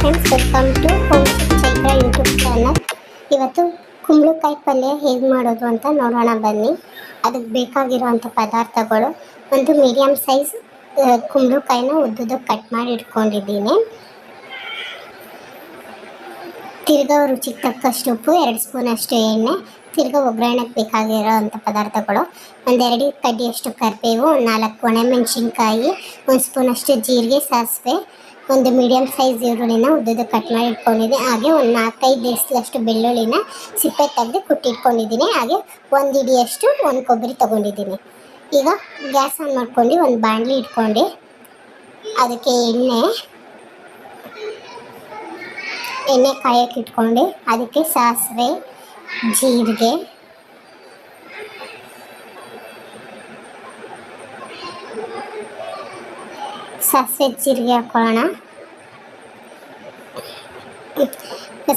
Friends, welcome to home Chaitra YouTube channel. ಇವತ್ತು ಕುಂಬಳಕಾಯಿ ಪಲ್ಯ ಹೇಗೆ ಮಾಡೋದು ಅಂತ ನೋಡೋಣ ಬನ್ನಿ. ಅದಕ್ಕೆ ಬೇಕಾಗಿರುವಂಥ ಪದಾರ್ಥಗಳು: ಒಂದು ಮೀಡಿಯಮ್ ಸೈಜ್ ಕುಂಬಳಕಾಯಿನ ಉದ್ದುದಕ್ಕೆ ಕಟ್ ಮಾಡಿ ಇಟ್ಕೊಂಡಿದ್ದೀನಿ. ತಿರ್ಗಾ ರುಚಿಗೆ ತಕ್ಕಷ್ಟು ಉಪ್ಪು, 2 ಸ್ಪೂನ್ ಅಷ್ಟು ಎಣ್ಣೆ, ತಿರ್ಗಾ ಒಗ್ಗರಣೆಗೆ ಬೇಕಾಗಿರೋ ಅಂಥ ಪದಾರ್ಥಗಳು: 1-2 ಕಡ್ಡಿಯಷ್ಟು ಕರಿಬೇವು, 4 ಒಣಮೆಣಸಿನ್ಕಾಯಿ, 1 ಸ್ಪೂನ್ ಅಷ್ಟು ಜೀರಿಗೆ, ಸಾಸಿವೆ, ಒಂದು ಮೀಡಿಯಮ್ ಸೈಜ್ ಈರುಳ್ಳಿನ ಉದ್ದಕ್ಕೆ ಕಟ್ ಮಾಡಿ ಇಟ್ಕೊಂಡಿದ್ದೀನಿ. ಹಾಗೆ ಒಂದು 4-5 ಎಸಲಷ್ಟು ಬೆಳ್ಳುಳ್ಳಿನ ಸಿಪ್ಪೆ ತೆಗೆದು ಕುಟ್ಟಿಟ್ಕೊಂಡಿದ್ದೀನಿ. ಹಾಗೆ 1 ಹಿಡಿಯಷ್ಟು ಒಣ ಕೊಬ್ಬರಿ ತೊಗೊಂಡಿದ್ದೀನಿ. ಈಗ ಗ್ಯಾಸ್ ಆನ್ ಮಾಡ್ಕೊಂಡು ಒಂದು ಬಾಣಲಿ ಇಟ್ಕೊಂಡು ಅದಕ್ಕೆ ಎಣ್ಣೆ ಕಾಯಕ್ಕೆ ಇಟ್ಕೊಂಡು ಅದಕ್ಕೆ ಸಾಸಿವೆ, ಜೀರಿಗೆ, ಹಾಕೊಳ್ಳೋಣ.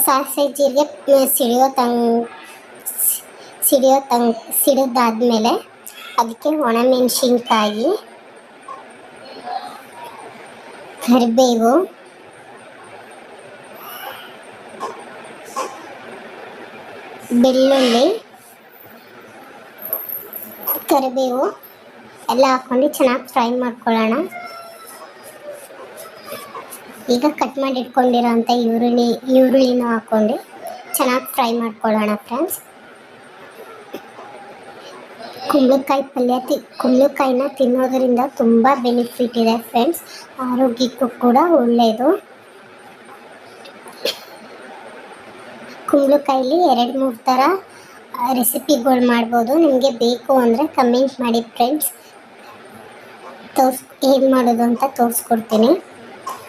ಸಾಸಿವೆ ಜೀರಿಗೆ ಸಿಡಿದಾದ್ಮೇಲೆ ಅದಕ್ಕೆ ಒಣಮೆಣಸಿನ್ಕಾಯಿ, ಕರಿಬೇವು, ಬೆಳ್ಳುಳ್ಳಿ, ಕರಿಬೇವು ಎಲ್ಲ ಹಾಕ್ಕೊಂಡು ಚೆನ್ನಾಗಿ ಫ್ರೈ ಮಾಡ್ಕೊಳ್ಳೋಣ. ಈಗ ಕಟ್ ಮಾಡಿ ಇಟ್ಕೊಂಡಿರೋಂಥ ಈರುಳ್ಳಿನ ಹಾಕ್ಕೊಂಡು ಚೆನ್ನಾಗಿ ಫ್ರೈ ಮಾಡ್ಕೊಳ್ಳೋಣ ಫ್ರೆಂಡ್ಸ್. ಕುಂಬಳಕಾಯಿನ ತಿನ್ನೋದ್ರಿಂದ ತುಂಬ ಬೆನಿಫಿಟ್ ಇದೆ ಫ್ರೆಂಡ್ಸ್. ಆರೋಗ್ಯಕ್ಕೂ ಕೂಡ ಒಳ್ಳೆಯದು. ಕುಂಬಳಕಾಯಿಲಿ 2-3 ಥರ ರೆಸಿಪಿಗಳು ಮಾಡ್ಬೋದು. ನಿಮಗೆ ಬೇಕು ಅಂದರೆ ಕಮೆಂಟ್ ಮಾಡಿ ಫ್ರೆಂಡ್ಸ್, ಹೇಗೆ ಮಾಡೋದು ಅಂತ ತೋರಿಸ್ಕೊಡ್ತೀನಿ.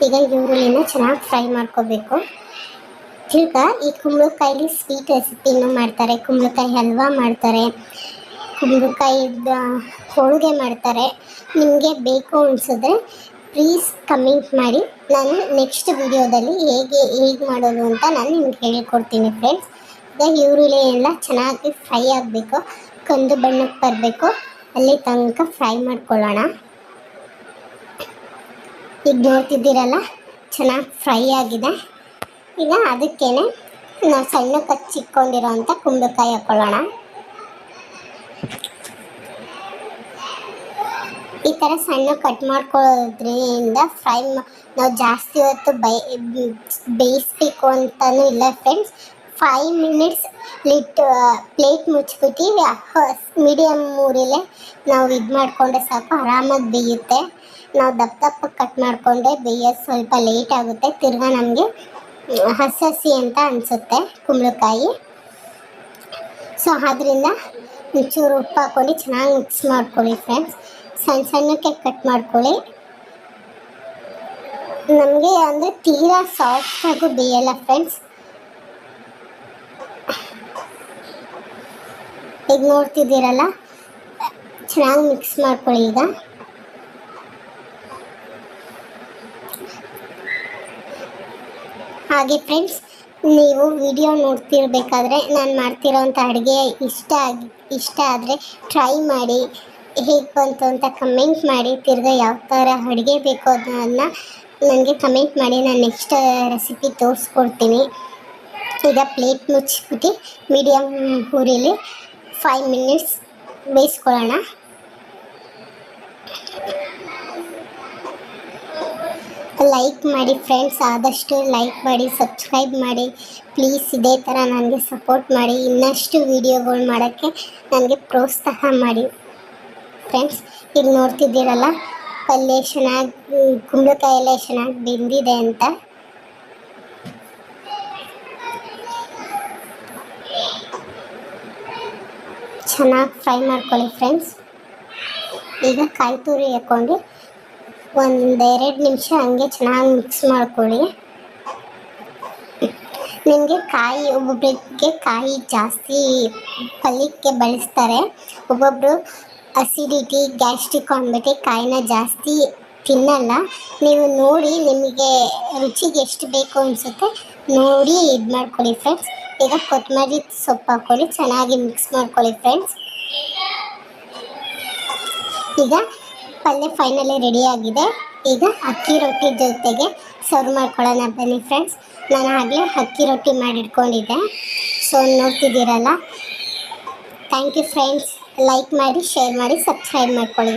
ಈಗ ಈರುಳ್ಳಿನ ಚೆನ್ನಾಗಿ ಫ್ರೈ ಮಾಡ್ಕೋಬೇಕು. ಈಗ ಈ ಕುಂಬಳಕಾಯಿಲಿ ಸ್ವೀಟ್ ರೆಸಿಪಿನೂ ಮಾಡ್ತಾರೆ, ಕುಂಬಳಕಾಯಿ ಹಲ್ವಾ ಮಾಡ್ತಾರೆ, ಕುಂಬಳಕಾಯಿ ಹೋಳಿಗೆ ಮಾಡ್ತಾರೆ. ನಿಮಗೆ ಬೇಕು ಅನಿಸಿದ್ರೆ ಪ್ಲೀಸ್ ಕಮೆಂಟ್ ಮಾಡಿ. ನಾನು ನೆಕ್ಸ್ಟ್ ವಿಡಿಯೋದಲ್ಲಿ ಹೇಗೆ ಮಾಡೋದು ಅಂತ ನಾನು ನಿಮ್ಗೆ ಹೇಳಿಕೊಡ್ತೀನಿ ಫ್ರೆಂಡ್ಸ್. ಈಗ ಈರುಳ್ಳಿ ಎಲ್ಲ ಚೆನ್ನಾಗಿ ಫ್ರೈ ಆಗಬೇಕು, ಕಂದು ಬಣ್ಣಕ್ಕೆ ಬರಬೇಕು, ಅಲ್ಲಿ ತನಕ ಫ್ರೈ ಮಾಡ್ಕೊಳ್ಳೋಣ. ಈಗ ನೋಡ್ತಿದ್ದೀರಲ್ಲ, ಚೆನ್ನಾಗಿ ಫ್ರೈ ಆಗಿದೆ. ಈಗ ಅದಕ್ಕೇ ನಾವು ಸಣ್ಣಕ್ಕೆ ಹಚ್ಚಿಟ್ಕೊಂಡಿರೋಂಥ ಕುಂಬಳಕಾಯಿ ಹಾಕ್ಕೊಳ್ಳೋಣ. ಈ ಥರ ಸಣ್ಣ ಕಟ್ ಮಾಡ್ಕೊಳ್ಳೋದ್ರಿಂದ ನಾವು ಜಾಸ್ತಿ ಹೊತ್ತು ಬೇಯಿಸ್ಬೇಕು ಅಂತಲೂ ಇಲ್ಲ ಫ್ರೆಂಡ್ಸ್. 5 ಮಿನಿಟ್ಸ್ ಪ್ಲೇಟ್ ಮುಚ್ಚಿಬಿಟ್ಟು ಮೀಡಿಯಮ್ ಊರಿಲೆ ನಾವು ಮಾಡಿಕೊಂಡ್ರೆ ಸಾಕು, ಆರಾಮಾಗಿ ಬೇಯುತ್ತೆ. ನಾವು ದಪ್ಪ ಕಟ್ ಮಾಡಿಕೊಂಡ್ರೆ ಬೇಯೋದು ಸ್ವಲ್ಪ ಲೇಟ್ ಆಗುತ್ತೆ. ತಿರ್ಗಾ ನಮಗೆ ಹಸಿ ಅಂತ ಅನಿಸುತ್ತೆ ಕುಂಬಳಕಾಯಿ. ಸೊ ಆದ್ದರಿಂದ ಒಂಚೂರು ಉಪ್ಪು ಹಾಕ್ಕೊಂಡು ಚೆನ್ನಾಗಿ ಮಿಕ್ಸ್ ಮಾಡ್ಕೊಳ್ಳಿ ಫ್ರೆಂಡ್ಸ್. ಸಣ್ಣಕ್ಕೆ ಕಟ್ ಮಾಡ್ಕೊಳ್ಳಿ. ನಮಗೆ ಅಂದರೆ ತೀರಾ ಸಾಫ್ಟಾಗೂ ಬೇಯಲ್ಲ ಫ್ರೆಂಡ್ಸ್. ಈಗ ನೋಡ್ತಿದ್ದೀರಲ್ಲ, ಚೆನ್ನಾಗಿ ಮಿಕ್ಸ್ ಮಾಡ್ಕೊಳ್ಳಿ. ಈಗ ಹಾಗೆ ಫ್ರೆಂಡ್ಸ್, ನೀವು ವಿಡಿಯೋ ನೋಡ್ತಿರ್ಬೇಕಾದ್ರೆ ನಾನು ಮಾಡ್ತಿರೋಂಥ ಅಡುಗೆ ಇಷ್ಟ ಆದರೆ ಟ್ರೈ ಮಾಡಿ, ಹೇಗೆ ಬಂತು ಅಂತ ಕಮೆಂಟ್ ಮಾಡಿ. ತಿರ್ಗಾ ಯಾವ ಥರ ಅಡುಗೆ ಬೇಕು ಅದನ್ನು ನನಗೆ ಕಮೆಂಟ್ ಮಾಡಿ, ನಾನು ನೆಕ್ಸ್ಟ್ ರೆಸಿಪಿ ತೋರಿಸ್ಕೊಡ್ತೀನಿ. ಈಗ ಪ್ಲೇಟ್ ಮುಚ್ಚಿಬಿಟ್ಟು ಮೀಡಿಯಮ್ ಊರಿಲಿ 5 ಮಿನಿಟ್ಸ್ ಬೇಯಿಸ್ಕೊಳ್ಳೋಣ. ಲೈಕ್ ಮಾಡಿ ಫ್ರೆಂಡ್ಸ್, ಆದಷ್ಟು ಲೈಕ್ ಮಾಡಿ, ಸಬ್ಸ್ಕ್ರೈಬ್ ಮಾಡಿ ಪ್ಲೀಸ್. ಇದೇ ಥರ ನನಗೆ ಸಪೋರ್ಟ್ ಮಾಡಿ, ಇನ್ನಷ್ಟು ವೀಡಿಯೋಗಳು ಮಾಡೋಕ್ಕೆ ನನಗೆ ಪ್ರೋತ್ಸಾಹ ಮಾಡಿ ಫ್ರೆಂಡ್ಸ್. ಈಗ ನೋಡ್ತಿದ್ದೀರಲ್ಲ, ಪಲ್ಯ ಕುಂಬಳಕಾಯಿ ಎಲ್ಲ ಚೆನ್ನಾಗಿ ಬೆಂದಿದೆ ಅಂತ. ಚೆನ್ನಾಗಿ ಫ್ರೈ ಮಾಡ್ಕೊಳ್ಳಿ ಫ್ರೆಂಡ್ಸ್. ಈಗ ಕಾಯಿ ತುರಿ ಹಾಕ್ಕೊಂಡು 1-2 ನಿಮಿಷ ಹಂಗೆ ಚೆನ್ನಾಗಿ ಮಿಕ್ಸ್ ಮಾಡ್ಕೊಳ್ಳಿ. ನಿಮಗೆ ಒಬ್ಬೊಬ್ಬರಿಗೆ ಕಾಯಿ ಜಾಸ್ತಿ ಪಲ್ಯಕ್ಕೆ ಬಳಸ್ತಾರೆ, ಒಬ್ಬೊಬ್ಬರು ಅಸಿಡಿಟಿ, ಗ್ಯಾಸ್ಟ್ರಿಕ್ ಅಂದ್ಬಿಟ್ಟು ಕಾಯಿನ ಜಾಸ್ತಿ ತಿನ್ನಲ್ಲ. ನೀವು ನೋಡಿ, ನಿಮಗೆ ರುಚಿಗೆ ಎಷ್ಟು ಬೇಕು ಅನಿಸುತ್ತೆ ನೋಡಿ ಮಾಡ್ಕೊಳ್ಳಿ ಫ್ರೆಂಡ್ಸ್. ಈಗ ಕೊತ್ತಂಬರಿ ಸೊಪ್ಪು ಹಾಕ್ಕೊಳ್ಳಿ, ಚೆನ್ನಾಗಿ ಮಿಕ್ಸ್ ಮಾಡ್ಕೊಳ್ಳಿ ಫ್ರೆಂಡ್ಸ್. ಈಗ ಪಲ್ಯ ಫೈನಲಿ ರೆಡಿ ಆಗಿದೆ. ಈಗ ಅಕ್ಕಿ ರೊಟ್ಟಿ ಜೊತೆಗೆ ಸರ್ವ್ ಮಾಡ್ಕೊಳ್ಳೋಣ ಬನ್ನಿ ಫ್ರೆಂಡ್ಸ್. ನಾನು ಆಗಲೇ ಅಕ್ಕಿ ರೊಟ್ಟಿ ಮಾಡಿಟ್ಕೊಂಡಿದ್ದೆ, ಸೊ ನೋಡ್ತಿದ್ದೀರಲ್ಲ. Thank you friends. ಲೈಕ್ ಮಾಡಿ, ಶೇರ್ ಮಾಡಿ, ಸಬ್ಸ್ಕ್ರೈಬ್ ಮಾಡ್ಕೊಳ್ಳಿ.